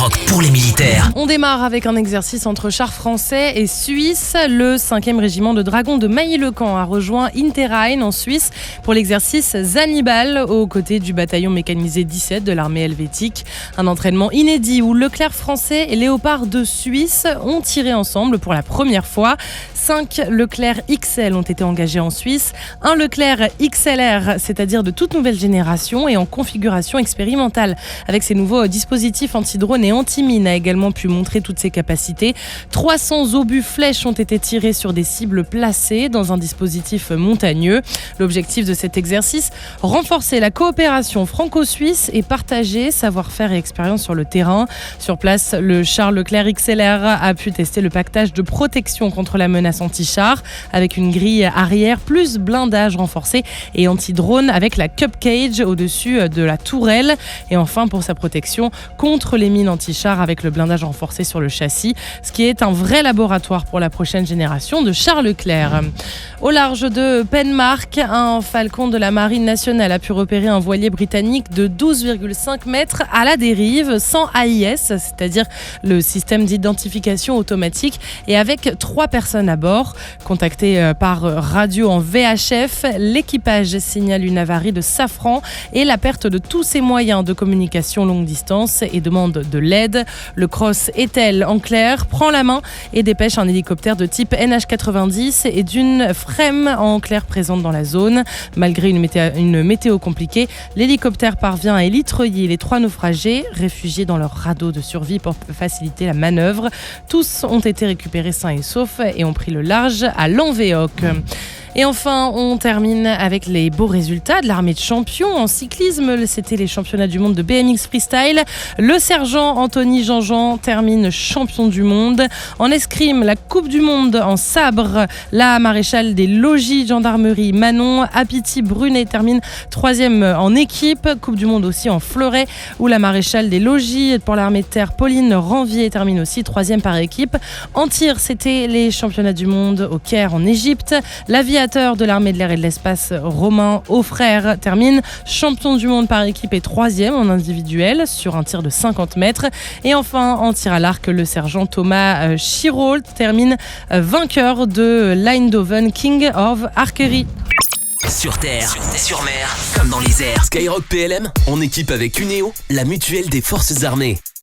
Skyrock pour les militaires. On démarre avec un exercice entre chars français et suisses. Le 5e régiment de dragons de Mailly-le-Camp a rejoint Interrhein en Suisse pour l'exercice Zannibal aux côtés du bataillon mécanisé 17 de l'armée helvétique. Un entraînement inédit où Leclerc français et Léopard 2 suisse ont tiré ensemble pour la première fois. 5 Leclerc XL ont été engagés en Suisse. Un Leclerc XLR, c'est-à-dire de toute nouvelle génération et en configuration expérimentale. Avec ses nouveaux dispositifs anti-drone et anti-mine, a également pu montrer toutes ses capacités. 300 obus flèches ont été tirés sur des cibles placées dans un dispositif montagneux. L'objectif de cet exercice, renforcer la coopération franco-suisse et partager savoir-faire et expérience sur le terrain. Sur place, le char Leclerc XLR a pu tester le pactage de protection contre la menace anti-char avec une grille arrière plus blindage renforcé et anti-drone avec la Cup Cage au-dessus de la tourelle. Et enfin, pour sa protection contre les mines anti-char avec le blindage renforcé sur le châssis, ce qui est un vrai laboratoire pour la prochaine génération de chars Leclerc. Au large de Penmark, un Falcon de la Marine nationale a pu repérer un voilier britannique de 12,5 mètres à la dérive sans AIS, c'est-à-dire le système d'identification automatique, et avec 3 personnes à bord. Contacté par radio en VHF, l'équipage signale une avarie de safran et la perte de tous ses moyens de communication longue distance et demande de l'aide. Le Cross Etel en clair prend la main et dépêche un hélicoptère de type NH90 et d'une FREMM en clair présente dans la zone. Malgré une météo compliquée, l'hélicoptère parvient à élitreiller les 3 naufragés, réfugiés dans leur radeau de survie pour faciliter la manœuvre. Tous ont été récupérés sains et saufs et ont pris le large à Lanvéoc. Et enfin, on termine avec les beaux résultats de l'armée de champions. En cyclisme, c'était les championnats du monde de BMX freestyle. Le sergent Anthony Jean-Jean termine champion du monde. En escrime, la Coupe du monde en sabre. La maréchale des logis gendarmerie Manon Apiti Brunet termine 3e en équipe. Coupe du monde aussi en fleuret, où la maréchale des logis pour l'armée de terre Pauline Ranvier termine aussi 3e par équipe. En tir, c'était les championnats du monde au Caire en Égypte. L'aviateur de l'armée de l'air et de l'espace Romain Auffrère termine champion du monde par équipe et 3e en individuel sur un tir de 50 mètres. Et enfin, en tir à l'arc, le sergent Thomas Chirault termine vainqueur de l'Eindhoven King of Archery. Sur terre, sur mer, comme dans les airs. Skyrock PLM, en équipe avec Uneo, la mutuelle des forces armées.